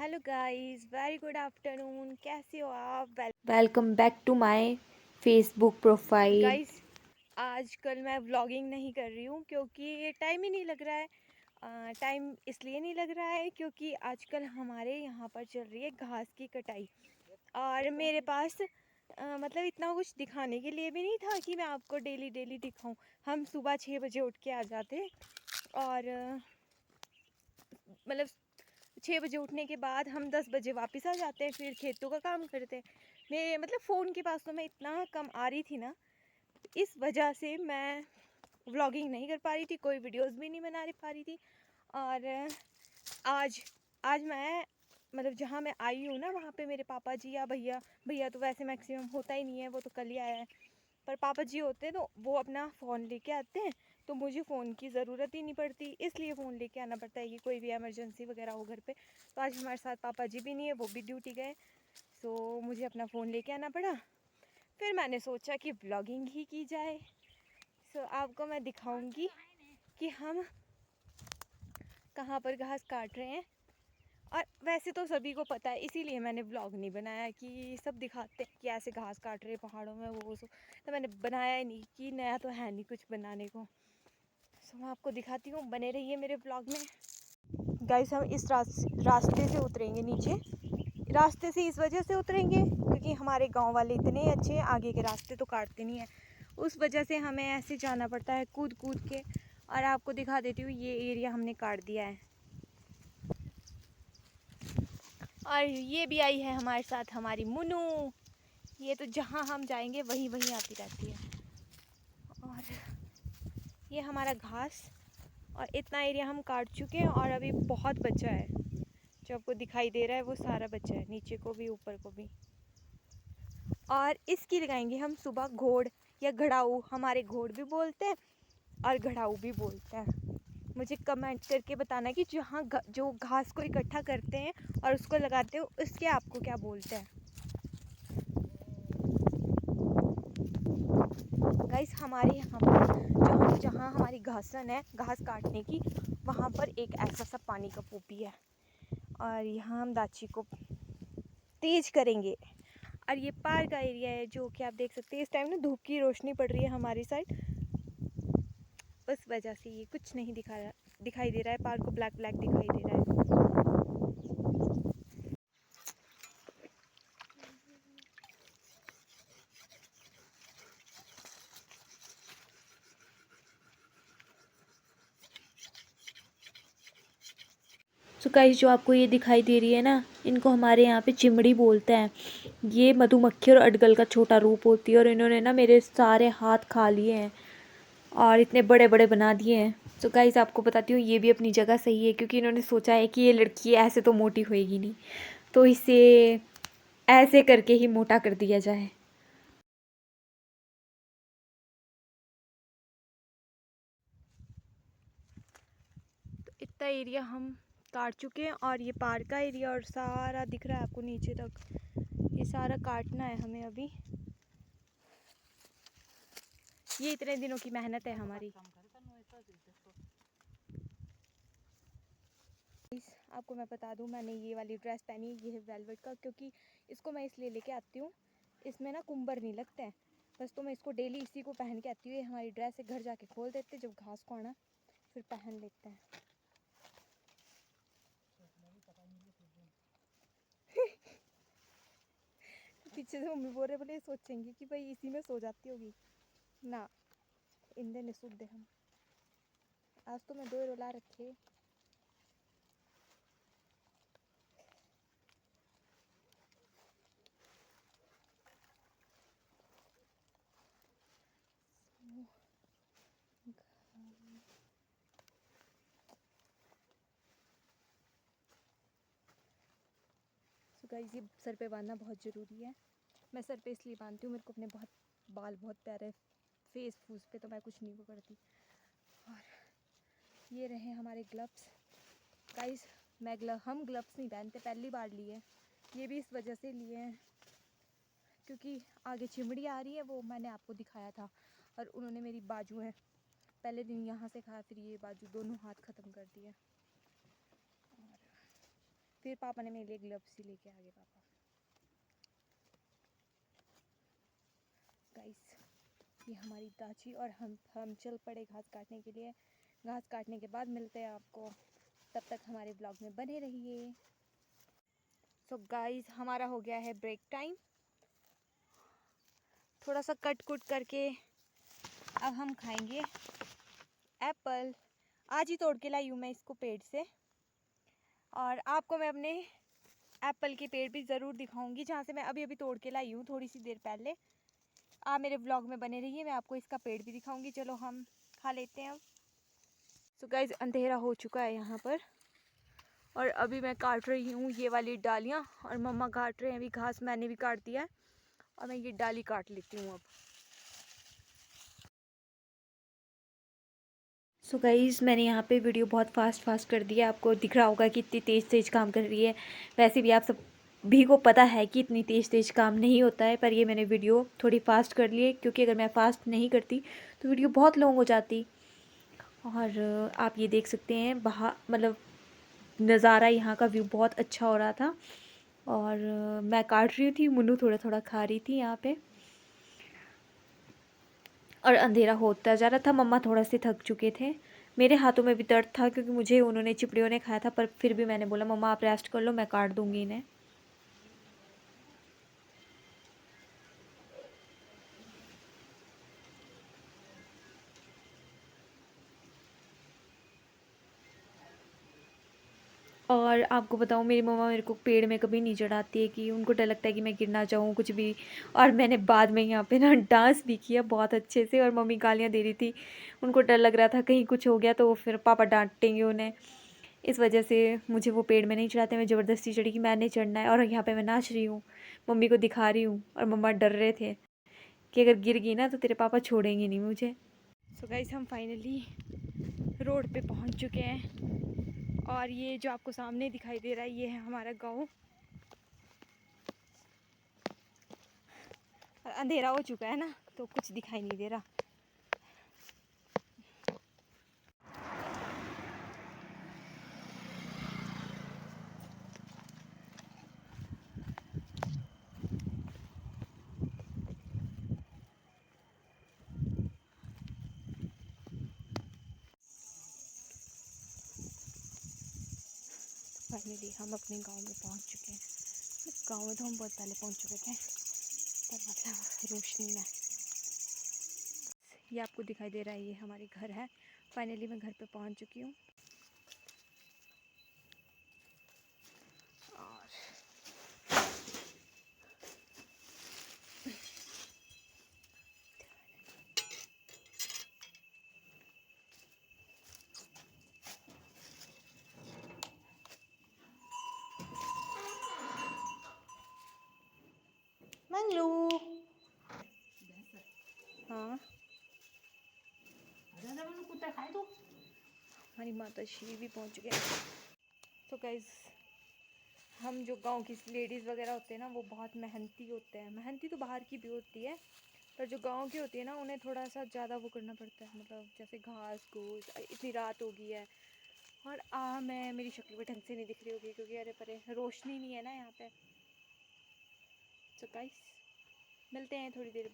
Hello guys, very good afternoon. कैसे हो आप? Welcome back to my Facebook profile. Guys, आजकल मैं व्लॉगिंग नहीं कर रही हूँ क्योंकि टाइम ही नहीं लग रहा है। टाइम इसलिए नहीं लग रहा है क्योंकि आजकल हमारे यहाँ पर चल रही है घास की कटाई। और मेरे पास मतलब इतना कुछ दिखाने के लिए भी नहीं था कि मैं आपको डेली डेली दिखाऊं। हम सुबह 6 बजे उठ के आ जाते और मतलब 6 बजे उठने के बाद हम 10 बजे वापस आ जाते हैं, फिर खेतों का काम करते हैं। मेरे मतलब फ़ोन के पास तो मैं इतना कम आ रही थी ना, इस वजह से मैं व्लॉगिंग नहीं कर पा रही थी, कोई वीडियोस भी नहीं बना पा रही थी। और आज आज मैं मतलब जहाँ मैं आई हूँ ना, वहाँ पे मेरे पापा जी या भैया भैया तो वैसे मैक्सिमम होता ही नहीं है, वो तो कल ही आया है। पर पापा जी होते हैं तो वो अपना फ़ोन लेके आते हैं, तो मुझे फ़ोन की ज़रूरत ही नहीं पड़ती, इसलिए फ़ोन लेके आना पड़ता है कि कोई भी इमरजेंसी वगैरह हो घर पे। तो आज हमारे साथ पापा जी भी नहीं है, वो भी ड्यूटी गए, सो मुझे अपना फ़ोन लेके आना पड़ा। फिर मैंने सोचा कि ब्लॉगिंग ही की जाए। सो आपको मैं दिखाऊंगी कि हम कहाँ पर घास काट रहे हैं। और वैसे तो सभी को पता है, इसीलिए मैंने व्लॉग नहीं बनाया कि सब दिखाते हैं कि ऐसे घास काट रहे पहाड़ों में वो सो। तो मैंने बनाया ही नहीं कि नया तो है नहीं कुछ बनाने को। सो मैं आपको दिखाती हूँ, बने रहिए मेरे व्लॉग में। गाइस, हम इस रास्ते से उतरेंगे नीचे। रास्ते से इस वजह से उतरेंगे क्योंकि हमारे गांव वाले इतने अच्छे हैं, आगे के रास्ते तो काटते नहीं हैं। उस वजह से हमें ऐसे जाना पड़ता है कूद कूद के। और आपको दिखा देती हूँ, ये एरिया हमने काट दिया है। और ये भी आई है हमारे साथ, हमारी मुनू। ये तो जहाँ हम जाएंगे वहीं वहीं आती रहती है। और ये हमारा घास, और इतना एरिया हम काट चुके हैं और अभी बहुत बचा है। जो आपको दिखाई दे रहा है वो सारा बचा है, नीचे को भी ऊपर को भी। और इसकी लगाएंगे हम सुबह घोड़ या घड़ाऊ। हमारे घोड़ भी बोलते हैं और घड़ाऊ भी बोलते हैं। मुझे कमेंट करके बताना कि जो घास को इकट्ठा करते हैं और उसको लगाते हो, उसके आपको क्या बोलते हैं। गाइस, हमारे यहाँ पर जहाँ हमारी घासन है घास काटने की, वहाँ पर एक ऐसा सा पानी का पोपी है। और यहाँ हम दाची को तेज करेंगे। और ये पार का एरिया है जो कि आप देख सकते हैं। इस टाइम ना धूप की रोशनी पड़ रही है हमारी साइड, उस वजह से ये कुछ नहीं दिखाई दे रहा है। पार को ब्लैक ब्लैक दिखाई दे रहा है। सो गाइस, जो आपको ये दिखाई दे रही है ना, इनको हमारे यहाँ पे चिमड़ी बोलते हैं। ये मधुमक्खी और अडगल का छोटा रूप होती है और इन्होंने ना मेरे सारे हाथ खा लिए हैं और इतने बड़े बड़े बना दिए हैं। सो गाइस, आपको बताती हूँ, ये भी अपनी जगह सही है क्योंकि इन्होंने सोचा है कि ये लड़की ऐसे तो मोटी होएगी नहीं, तो इसे ऐसे करके ही मोटा कर दिया जाए। तो इतना एरिया हम काट चुके हैं और ये पार का एरिया और सारा दिख रहा है आपको नीचे तक, ये सारा काटना है हमें अभी। ये इतने दिनों की मेहनत है हमारी। आपको मैं बता दूं, मैंने ये वाली ड्रेस पहनी है, ये है वेलवेट का, क्योंकि इसको मैं इसलिए लेके आती हूँ, इसमें ना कुंबर नहीं लगते हैं। बस तो मैं इसको डेली इसी को पहन के आती हूँ। ये हमारी ड्रेस है, घर जाके खोल देते जब घास को आना, फिर पहन लेते हैं। पीछे से मम्मी बोल रहे, बोले सोचेंगे कि भाई इसी में सो जाती होगी ना। इंदे ने सुध हम आज तो मैं 2 रुला रखे। सो गाइस, ये सर पे बांधना बहुत ज़रूरी है। मैं सर पे इसलिए बांधती हूँ, मेरे को अपने बहुत बाल बहुत प्यारे, फेस फूस पे तो मैं कुछ नहीं वो करती। और ये रहे हमारे ग्लव्स। गाइस, हम ग्लव्स नहीं पहनते, पहली बार लिए। ये भी इस वजह से लिए हैं क्योंकि आगे चिमड़ी आ रही है, वो मैंने आपको दिखाया था। और उन्होंने मेरी बाजू है, पहले दिन यहाँ से खाया, फिर ये बाजू, दोनों हाथ ख़त्म कर दिए। फिर पापा ने मेरे लिए ग्लव्स ही लेके आ गए पापा। गाइस ये हमारी दाची और हम चल पड़े घास काटने के लिए। घास काटने के बाद मिलते हैं आपको, तब तक हमारे ब्लॉग में बने रहिए। सो गाइस हमारा हो गया है ब्रेक टाइम, थोड़ा सा कट कुट करके अब हम खाएंगे एप्पल। आज ही तोड़ के लाई हूँ मैं इसको पेड़ से, और आपको मैं अपने एप्पल के पेड़ भी ज़रूर दिखाऊंगी जहाँ से मैं अभी अभी तोड़ के लाई हूँ थोड़ी सी देर पहले। आप मेरे ब्लॉग में बने रहिए, मैं आपको इसका पेड़ भी दिखाऊंगी। चलो हम खा लेते हैं अब। सो गाइस अंधेरा हो चुका है यहाँ पर, और अभी मैं काट रही हूँ ये वाली डालियाँ, और मम्मा काट रहे हैं अभी घास, मैंने भी काट दिया है और मैं ये डाली काट लेती हूँ अब। सो गाइस मैंने यहाँ पे वीडियो बहुत फास्ट कर दिया, आपको दिख रहा होगा कि इतनी तेज़ काम कर रही है। वैसे भी आप सब भी को पता है कि इतनी तेज़ काम नहीं होता है, पर ये मैंने वीडियो थोड़ी फास्ट कर ली है, क्योंकि अगर मैं फास्ट नहीं करती तो वीडियो बहुत लॉन्ग हो जाती। और आप ये देख सकते हैं बाहर, मतलब नज़ारा यहाँ का व्यू बहुत अच्छा हो रहा था। और मैं काट रही थी, मुन्नू थोड़ा थोड़ा खा रही थी यहाँ पे, और अंधेरा होता जा रहा था। मम्मा थोड़ा से थक चुके थे, मेरे हाथों में भी दर्द था क्योंकि मुझे उन्होंने चिपड़ियों ने खाया था, पर फिर भी मैंने बोला मम्मा आप रेस्ट कर लो, मैं काट दूँगी इन्हें। और आपको बताऊँ मेरी मम्मा मेरे को पेड़ में कभी नहीं चढ़ाती है, कि उनको डर लगता है कि मैं गिर ना जाऊँ कुछ भी। और मैंने बाद में यहाँ पे ना डांस भी किया बहुत अच्छे से, और मम्मी गालियाँ दे रही थी, उनको डर लग रहा था कहीं कुछ हो गया तो फिर पापा डांटेंगे उन्हें। इस वजह से मुझे वो पेड़ में नहीं चढ़ाते, मैं ज़बरदस्ती चढ़ी कि मैंने चढ़ना है, और यहाँ पे मैं नाच रही हूँ, मम्मी को दिखा रही हूँ, और मम्मा डर रहे थे कि अगर गिर गई ना तो तेरे पापा छोड़ेंगे नहीं मुझे। सो गाइस हम फाइनली रोड पे पहुंच चुके हैं, और ये जो आपको सामने दिखाई दे रहा है ये है हमारा गांव। और अंधेरा हो चुका है ना तो कुछ दिखाई नहीं दे रहा। फाइनली हम अपने गांव में पहुंच चुके हैं। गांव में तो हम बहुत पहले पहुंच चुके थे, पर मतलब रोशनी में। ये आपको दिखाई दे रहा है, ये हमारे घर है। फाइनली मैं घर पे पहुंच चुकी हूँ। और मंगलू, हाँ हमारी माता श्री भी पहुंच गए। तो गाइस हम जो गांव की लेडीज़ वगैरह होते हैं ना वो बहुत मेहनती होते हैं। मेहनती तो बाहर की भी होती है, पर जो गांव की होती है ना उन्हें थोड़ा सा ज़्यादा वो करना पड़ता है। मतलब जैसे घास घूस, इतनी रात हो गई है और मैं मेरी शक्ल भी ढंग से नहीं दिख रही होगी क्योंकि अरे परे रोशनी नहीं है ना यहाँ पे। तो गाइस मिलते हैं थोड़ी देर बाद।